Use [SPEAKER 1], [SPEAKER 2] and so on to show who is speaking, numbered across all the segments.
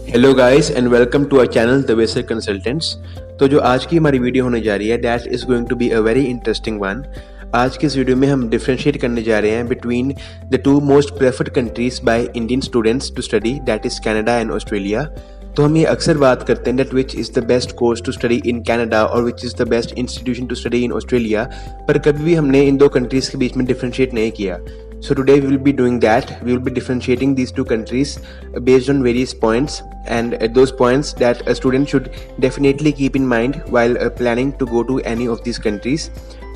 [SPEAKER 1] Hello guys and welcome to our channel the basic consultants. तो जो आज की हमारी वीडियो होने जा रही है that is going to be a very interesting one. आज के इस वीडियो में हम डिफरेंशिएट करने जा रहे हैं between the two most preferred countries by Indian students to study that is Canada and Australia. तो हम ये अक्सर बात करते हैं that which is the best course to study in Canada और which is the best institution to study in Australia, पर कभी भी हमने इन दो कंट्रीज़ के बीच में डिफरेंशिएट नहीं किया। So today we will be doing that. We will be differentiating these two countries based on various points, and those points that a student should definitely keep in mind while planning to go to any of these countries.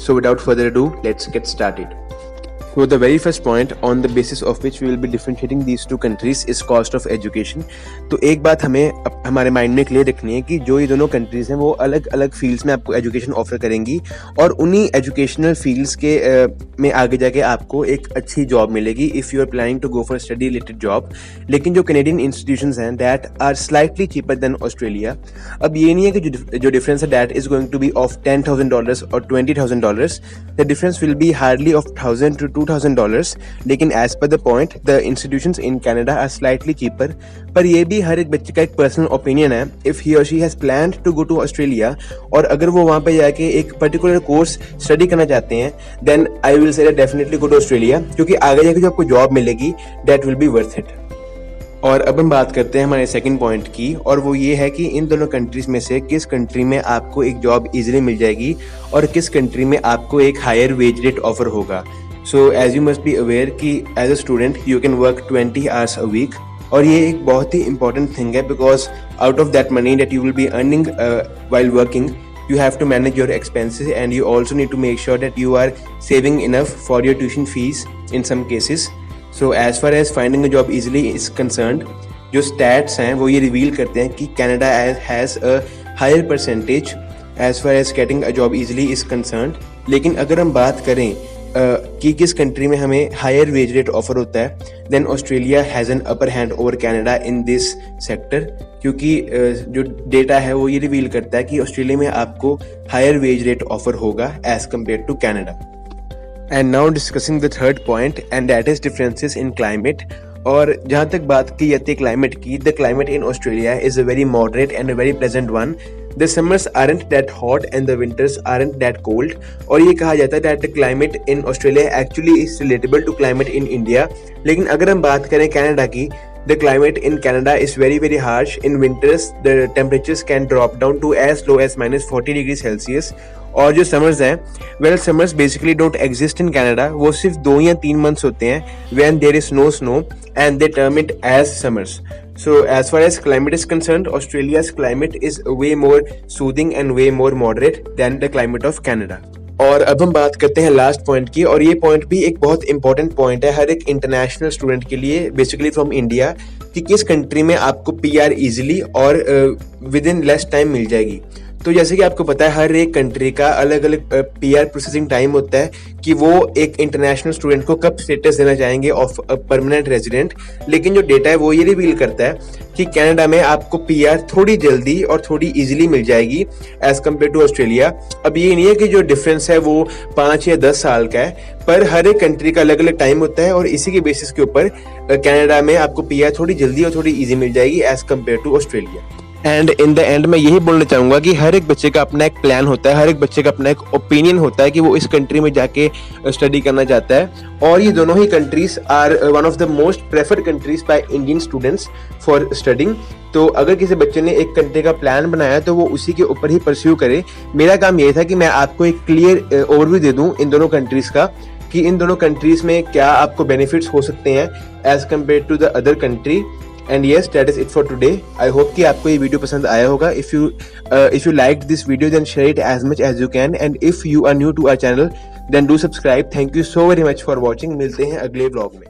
[SPEAKER 1] So without further ado, let's get started. So the very first point on the basis of which we will be differentiating these two countries is cost of education. तो एक बात हमें हमारे mind में clear रखनी है कि जो ये दोनों कंट्रीज हैं वो अलग अलग फील्ड्स में आपको एजुकेशन ऑफर करेंगी और उन्हीं एजुकेशनल फील्ड्स के में आगे जाके आपको एक अच्छी जॉब मिलेगी if you are planning to go for study related job. लेकिन जो कैनेडियन इंस्टीट्यूशंस हैं that are slightly cheaper than Australia. अब ये नहीं है कि जो डिफरेंस है that is going to be of $10,000 और $20,000। The difference will be hardly of $1,000 to $2,000। लेकिन as per the point the institutions in Canada are slightly cheaper. पर ये भी हर एक बच्चे का एक पर्सनल ओपिनियन है। If he or she has planned to go to Australia और अगर वो वहाँ पे जाके एक पर्टिकुलर कोर्स स्टडी करना चाहते हैं then I will say definitely go to Australia, क्योंकि आगे जाके जो आपको जॉब मिलेगी that will be worth it. और अब हम बात करते हैं हमारे सेकंड पॉइंट की, और वो ये है कि इन दोनों कंट्रीज में से किस कंट्री में आपको एक जॉब इजीली मिल जाएगी और किस कंट्री में आपको एक हायर वेज रेट ऑफर होगा। So as you must be aware कि as a student you can work 20 hours a week, और ये एक बहुत ही इंपॉर्टेंट थिंग है because out of that money that you will be earning while working you have to manage your expenses and you also need to make sure that you are saving enough for your tuition fees in some cases. So as far as finding a job easily is concerned, जो stats हैं वो ये reveal करते हैं कि Canada has a higher percentage as far as getting a job easily is concerned. लेकिन अगर हम बात करें कि किस कंट्री में हमें हायर वेज रेट ऑफर होता है then Australia has an upper hand over Canada in this sector, क्योंकि जो डेटा है वो ये रिवील करता है कि ऑस्ट्रेलिया में आपको हायर वेज रेट ऑफर होगा as compare to Canada. And now discussing the third point and that is differences in climate. और जहाँ तक बात की जाती है क्लाइमेट की, the climate in Australia is a very moderate and a very pleasant one. The summers aren't that hot and the winters aren't that cold. और ये कहा जाता है that the climate in Australia actually is relatable to climate in India. लेकिन अगर हम बात करें कनाडा की, the climate in Canada is very harsh. In winters the temperatures can drop down to as low as -40 degrees Celsius. और जो summers हैं, well summers basically don't exist in Canada. वो सिर्फ 2 या 3 मंथ्स होते हैं when there is no snow and they term it as summers. So as far as climate is concerned, Australia's climate is way more soothing and way more moderate than the climate of Canada. और अब हम बात करते हैं last point की, और ये point भी एक बहुत इंपॉर्टेंट पॉइंट है हर एक इंटरनेशनल स्टूडेंट के लिए, बेसिकली फ्रॉम इंडिया, कि किस कंट्री में आपको PR इजीली और विद इन लेस टाइम मिल जाएगी। तो जैसे कि आपको पता है हर एक कंट्री का अलग अलग PR प्रोसेसिंग टाइम होता है कि वो एक इंटरनेशनल स्टूडेंट को कब स्टेटस देना चाहेंगे ऑफ अ परमानेंट रेजिडेंट। लेकिन जो डेटा है वो ये रिवील करता है कि कनाडा में आपको PR थोड़ी जल्दी और थोड़ी इजीली मिल जाएगी एज कम्पेयर टू ऑस्ट्रेलिया। अब ये नहीं है कि जो डिफरेंस है वो 5 या 10 साल का है, पर हर एक कंट्री का अलग अलग टाइम होता है और इसी के बेसिस के ऊपर कनाडा में आपको PR थोड़ी जल्दी और थोड़ी ईजी मिल जाएगी as compare to Australia. And in the end मैं यही बोलना चाहूँगा कि हर एक बच्चे का अपना एक प्लान होता है, हर एक बच्चे का अपना एक ओपिनियन होता है कि वो इस कंट्री में जाके स्टडी करना चाहता है, और ये दोनों ही countries are one of the most preferred countries by Indian students for studying. तो अगर किसी बच्चे ने एक कंट्री का प्लान बनाया तो वो उसी के ऊपर ही परस्यू करे। मेरा काम ये था कि मैं आपको एक क्लियर ओवरव्यू दे दूँ इन दोनों कंट्रीज का, कि इन दोनों कंट्रीज में क्या आपको बेनिफिट्स हो सकते हैं as compare to the other country. And yes that is it for today. I hope कि आपको ये वीडियो पसंद आया होगा। If you like this video then share it as much as you can, and if you are new to our channel then do subscribe. Thank you so very much for watching. मिलते हैं अगले vlog में।